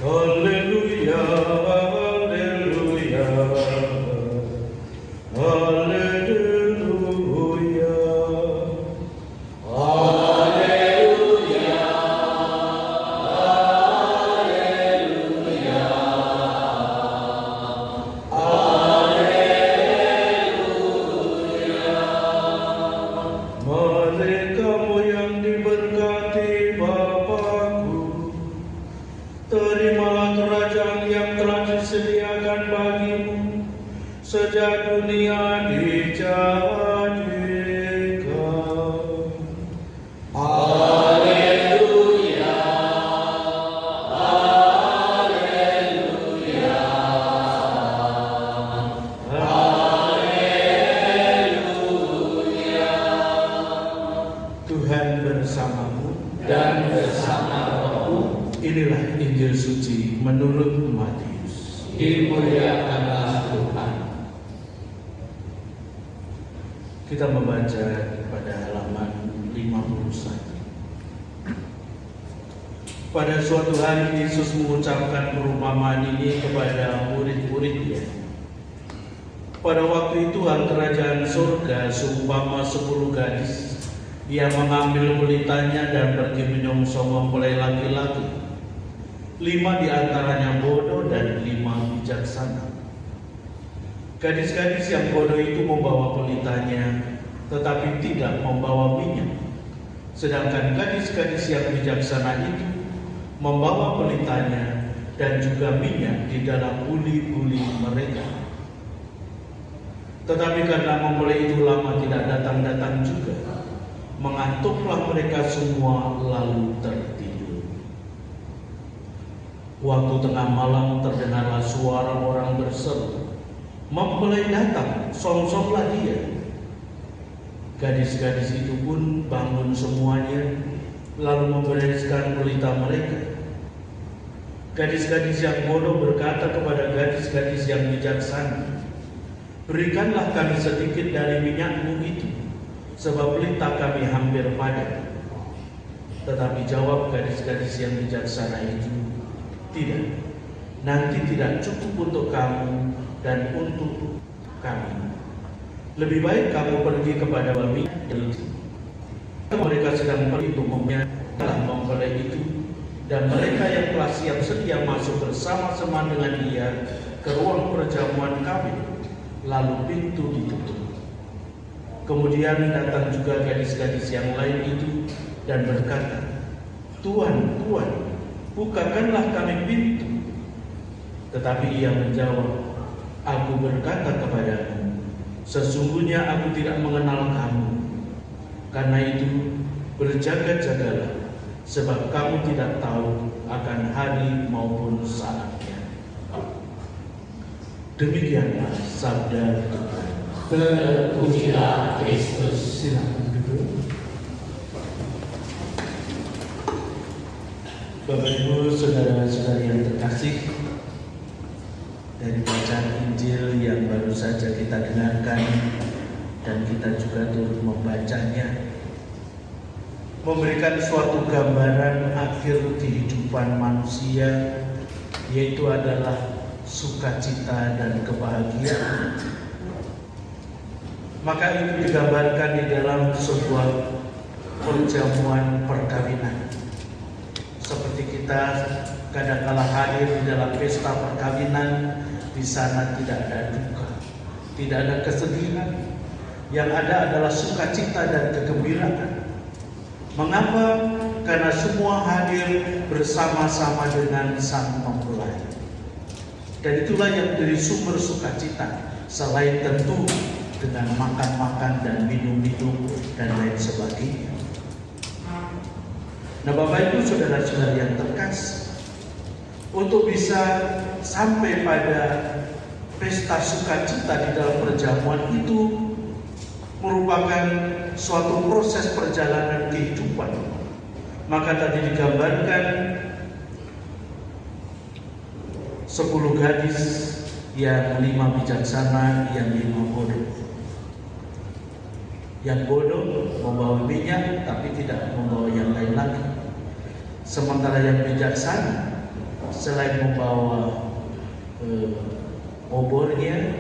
Haleluya, haleluya, haleluya, haleluya, haleluya, haleluya. Merekamu yang diberkati Bapa-Ku, terimalah kerajaan yang telah disediakan bagimu sejak dunia dijadikan. Haleluya, haleluya, haleluya. Tuhan bersamamu Dan bersama rohmu, Inilah Injil suci menurut Matius. dimuliakanlah Tuhan. Kita membaca pada halaman 51. Pada suatu hari Yesus mengucapkan perumpamaan ini kepada murid-muridnya. Pada waktu itu hal kerajaan surga seumpama 10 gadis yang mengambil pelitanya dan pergi menyongsong mempelai laki-laki. 5 di antaranya bodoh dan 5 bijaksana. Gadis-gadis yang bodoh itu membawa pelitanya, tetapi tidak membawa minyak. Sedangkan gadis-gadis yang bijaksana itu membawa pelitanya dan juga minyak di dalam buli-buli mereka. Tetapi karena mempelai itu lama tidak datang-datang juga, mengantuklah mereka semua lalu tertidur. Waktu tengah malam terdengarlah suara orang berseru, "Mempelai datang, songsonglah dia." Gadis-gadis itu pun bangun semuanya, lalu membereskan pelita mereka. Gadis-gadis yang bodoh berkata kepada gadis-gadis yang bijaksana, "Berikanlah kami sedikit dari minyakmu itu, sebab pelita kami hampir padam." Tetapi jawab gadis-gadis yang bijaksana itu, "Tidak, nanti tidak cukup untuk kamu dan untuk kami. Lebih baik kamu pergi kepada minyak itu." Mereka sedang pergi untuk membayar mempelai itu, dan mereka yang telah siap sedia masuk bersama-sama dengan dia ke ruang perjamuan kawin, lalu pintu ditutup. Kemudian datang juga gadis-gadis yang lain itu dan berkata, "Tuan, Tuan, bukakanlah kami pintu." Tetapi ia menjawab, "Aku berkata kepadamu, sesungguhnya aku tidak mengenal kamu. Karena itu berjaga-jagalah, sebab kamu tidak tahu akan hari maupun saatnya." Demikianlah sabda Tuhan. Terpujilah Kristus. Silakan duduk. Bapak Ibu, saudara-saudari yang terkasih, dari bacaan Injil yang baru saja kita dengarkan dan kita juga turut membacanya, memberikan suatu gambaran akhir kehidupan manusia, yaitu adalah sukacita dan kebahagiaan. Maka itu digambarkan di dalam sebuah perjamuan perkawinan. Seperti kita kadang-kala hadir di dalam pesta perkawinan, di sana tidak ada duka, tidak ada kesedihan. Yang ada adalah sukacita dan kegembiraan. Mengapa? Karena semua hadir bersama-sama dengan sang mempelai. Dan itulah yang menjadi sumber sukacita, selain tentu dengan makan-makan dan minum-minum dan lain sebagainya. Nah, Bapak Ibu, saudara-saudari yang terkasih, untuk bisa sampai pada pesta sukacita di dalam perjamuan itu merupakan suatu proses perjalanan kehidupan. Maka tadi digambarkan 10 gadis, yang 5 bijaksana, yang 5 bodoh. Yang bodoh membawa minyak tapi tidak membawa yang lain lagi. Sementara yang bijaksana selain membawa obornya,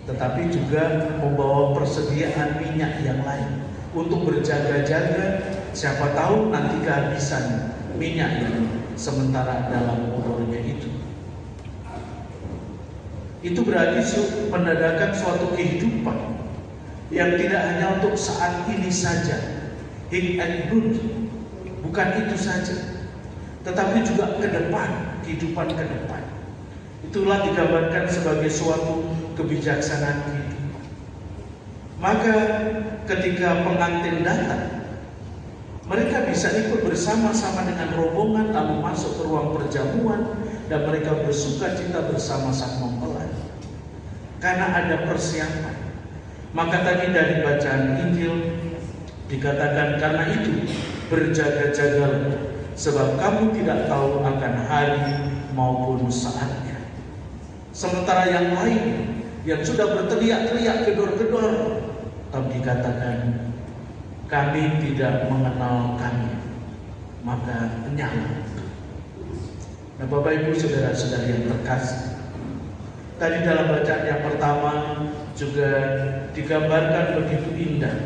tetapi juga membawa persediaan minyak yang lain untuk berjaga-jaga, siapa tahu nanti kehabisan minyak yang sementara dalam obornya itu. Itu berarti menandakan suatu kehidupan yang tidak hanya untuk saat ini saja, hic et nunc, bukan itu saja, tetapi juga ke depan, kehidupan ke depan. Itulah digambarkan sebagai suatu kebijaksanaan hidup. Maka ketika pengantin datang, mereka bisa ikut bersama-sama dengan rombongan lalu masuk ke ruang perjamuan dan mereka bersuka cita bersama sang mempelai karena ada persiapan. Maka tadi dari bacaan Injil dikatakan, karena itu berjaga-jagalah sebab kamu tidak tahu akan hari maupun saatnya. Sementara yang lain yang sudah berteriak-teriak gedor-gedor, tapi dikatakan kami tidak mengenal kami, maka nyala. Nah, Bapak Ibu saudara-saudari yang terkasih, tadi dalam bacaan yang pertama juga digambarkan begitu indah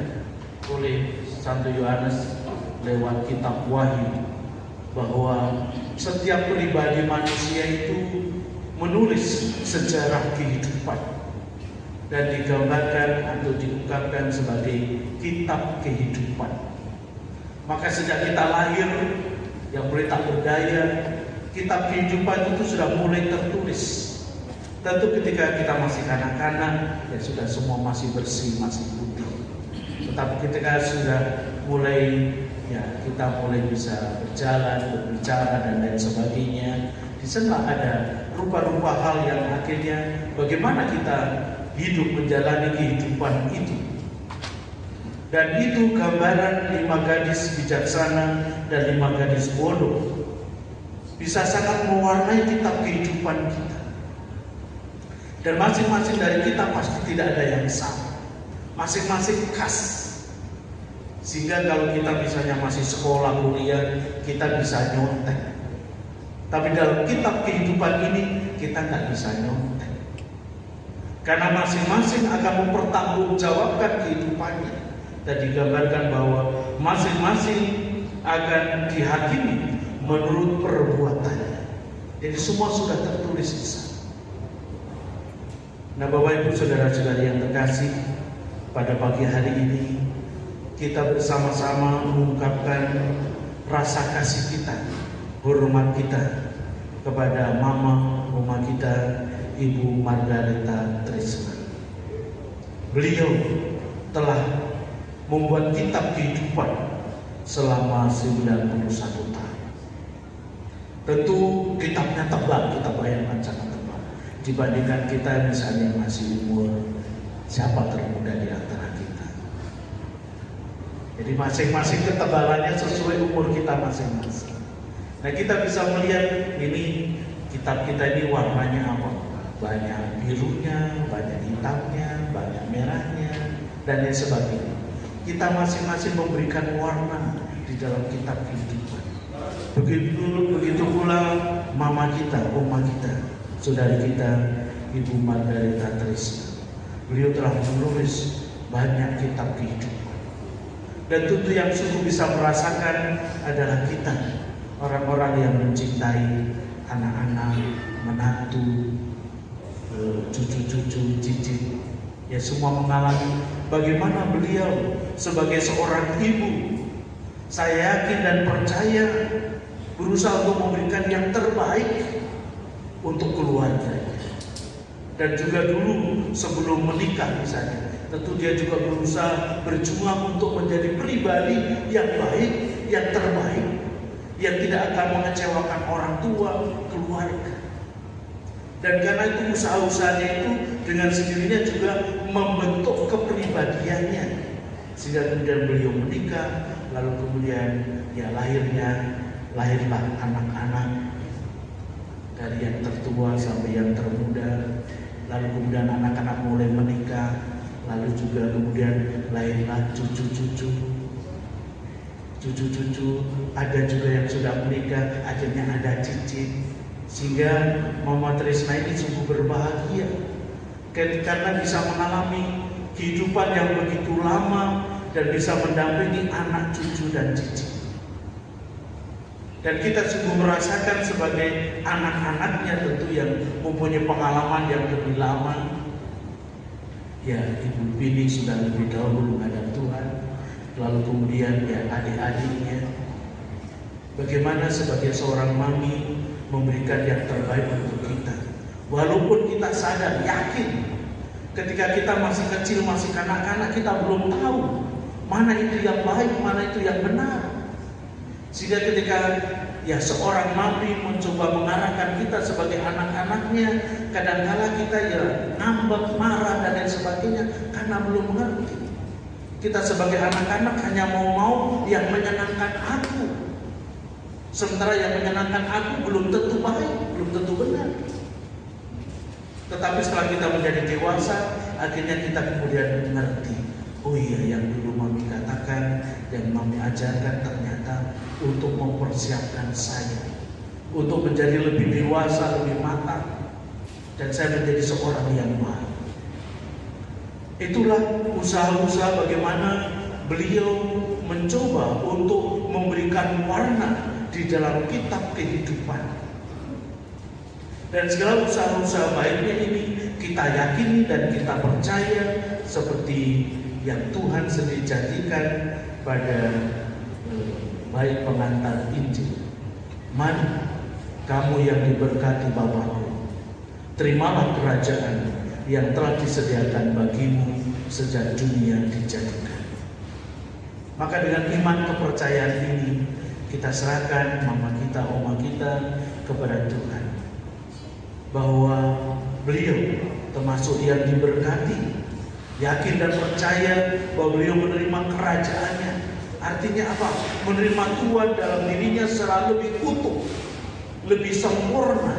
oleh Santo Yohanes lewat kitab Wahyu bahwa setiap pribadi manusia itu menulis sejarah kehidupan dan digambarkan atau diungkapkan sebagai kitab kehidupan. Maka sejak kita lahir yang boleh tak berdaya, kitab kehidupan itu sudah mulai tertulis. Tentu ketika kita masih kanak-kanak, ya sudah semua masih bersih, masih putih. Tetapi ketika sudah mulai, ya kita mulai bisa berjalan, berbicara dan lain sebagainya, di sana ada rupa-rupa hal yang akhirnya bagaimana kita hidup menjalani kehidupan itu. Dan itu gambaran 5 gadis bijaksana dan 5 gadis bodoh bisa sangat mewarnai kitab kehidupan kita. Dan masing-masing dari kita pasti tidak ada yang sama, masing-masing khas. Sehingga kalau kita misalnya masih sekolah, kuliah, kita bisa nyontek. Tapi dalam kitab kehidupan ini kita nggak bisa nyontek, karena masing-masing akan mempertanggungjawabkan kehidupannya. Dan digambarkan bahwa masing-masing akan dihakimi menurut perbuatannya. Jadi semua sudah tertulis di sana. Nah, Bapak Ibu saudara-saudari yang terkasih, pada pagi hari ini kita bersama-sama mengungkapkan rasa kasih kita, hormat kita kepada Mama Rumah kita, Ibu Margareta Trisna. Beliau telah membuat kitab kehidupan selama 91 tahun. Tentu kitabnya tebal, kita bayangkan sangat tebal dibandingkan kita misalnya masih umur, siapa termuda di antara kita. Jadi masing-masing ketebalannya sesuai umur kita masing-masing. Nah, kita bisa melihat ini kitab kita ini warnanya apa? Banyak birunya, banyak hitamnya, banyak merahnya, dan lain sebagainya. Kita masing-masing memberikan warna di dalam kitab kehidupan. Begitu pula mama kita, oma kita, saudari kita, Ibu Margareta Trisna. Beliau telah menulis banyak kitab kehidupan. Dan tentu yang sungguh bisa merasakan adalah kita, orang-orang yang mencintai anak-anak, menantu, cucu-cucu, cicit, ya semua mengalami bagaimana beliau sebagai seorang ibu, saya yakin dan percaya, berusaha untuk memberikan yang terbaik untuk keluarganya. Dan juga dulu sebelum menikah misalnya, tentu dia juga berusaha berjuang untuk menjadi pribadi yang baik, yang terbaik, yang tidak akan mengecewakan orang tua, keluarga. Dan karena itu usaha-usahanya itu dengan sendirinya juga membentuk kepribadiannya, sehingga kemudian beliau menikah, lalu kemudian ya lahirlah anak-anak dari yang tertua sampai yang termuda, lalu kemudian anak-anak mulai menikah, lalu juga kemudian lahirlah cucu-cucu, ada juga yang sudah menikah, akhirnya ada cicit. Sehingga Mama Trisna ini sungguh berbahagia karena bisa mengalami kehidupan yang begitu lama dan bisa mendampingi anak, cucu, dan cicit. Dan kita sungguh merasakan sebagai anak-anaknya tentu yang mempunyai pengalaman yang lebih lama. Ya, Ibu Bini sudah lebih dahulu menghadap Tuhan, lalu kemudian ya adik-adiknya. Bagaimana sebagai seorang mami memberikan yang terbaik untuk kita. Walaupun kita sadar, yakin, ketika kita masih kecil, masih kanak-kanak, kita belum tahu mana itu yang baik, mana itu yang benar. Sehingga ketika ya seorang mami mencoba mengarahkan kita sebagai anak-anaknya, kadang-kala kita ya ngambek, marah dan lain sebagainya karena belum mengerti. Kita sebagai anak-anak hanya mau yang menyenangkan aku, sementara yang menyenangkan aku belum tentu baik, belum tentu benar. Tetapi setelah kita menjadi dewasa, akhirnya kita kemudian mengerti. Oh iya, yang dulu mami katakan, yang mami ajarkan ternyata untuk mempersiapkan saya, untuk menjadi lebih dewasa, lebih matang, dan saya menjadi seorang yang baik. Itulah usaha-usaha bagaimana beliau mencoba untuk memberikan warna di dalam kitab kehidupan. Dan segala usaha-usaha baiknya ini kita yakini dan kita percaya seperti yang Tuhan sendiri jadikan pada baik pengantar Injil. Mari kamu yang diberkati Bapakku, terimalah kerajaan yang telah disediakan bagimu sejak dunia dijadikan. Maka dengan iman kepercayaan ini kita serahkan mama kita, oma kita kepada Tuhan, bahwa beliau termasuk yang diberkati, yakin dan percaya bahwa beliau menerima kerajaannya. Artinya apa? Menerima Tuhan dalam dirinya secara lebih utuh, lebih sempurna,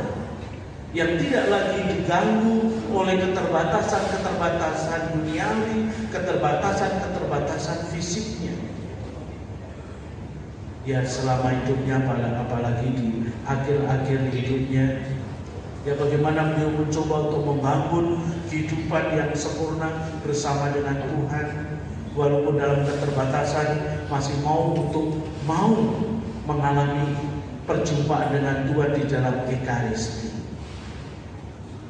yang tidak lagi diganggu oleh keterbatasan duniawi, keterbatasan fisiknya. Ya selama hidupnya, apalagi di akhir-akhir hidupnya, ya bagaimana beliau mencoba untuk membangun kehidupan yang sempurna bersama dengan Tuhan, walaupun dalam keterbatasan masih mau mengalami perjumpaan dengan Tuhan di dalam Ekaristi.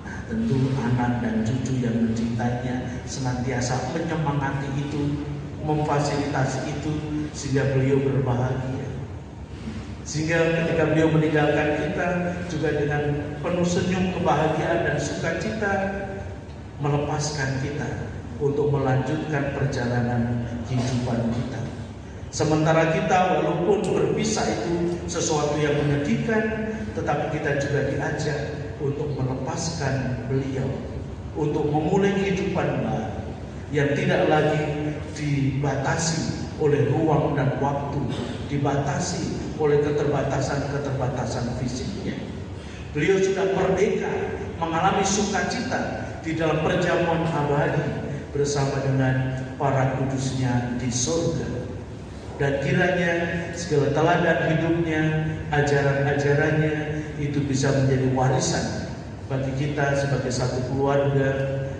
Nah, tentu anak dan cucu yang mencintainya senantiasa menyemangati itu, memfasilitasi itu, sehingga beliau berbahagia. Sehingga ketika beliau meninggalkan kita juga dengan penuh senyum, kebahagiaan dan sukacita, melepaskan kita untuk melanjutkan perjalanan kehidupan kita. Sementara kita walaupun berpisah itu sesuatu yang menyedihkan, tetapi kita juga diajak untuk melepaskan beliau, untuk memulai kehidupan baru yang tidak lagi dibatasi oleh ruang dan waktu, dibatasi oleh keterbatasan fisiknya. Beliau sudah merdeka, mengalami sukacita di dalam perjamuan abadi bersama dengan para kudusnya di surga. Dan kiranya segala teladan hidupnya, ajaran-ajarannya itu bisa menjadi warisan bagi kita sebagai satu keluarga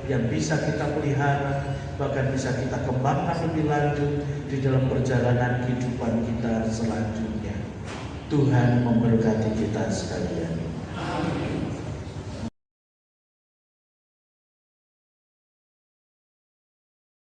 yang bisa kita pelihara, bahkan bisa kita kembangkan lebih lanjut di dalam perjalanan kehidupan kita selanjutnya. Tuhan memberkati kita sekalian.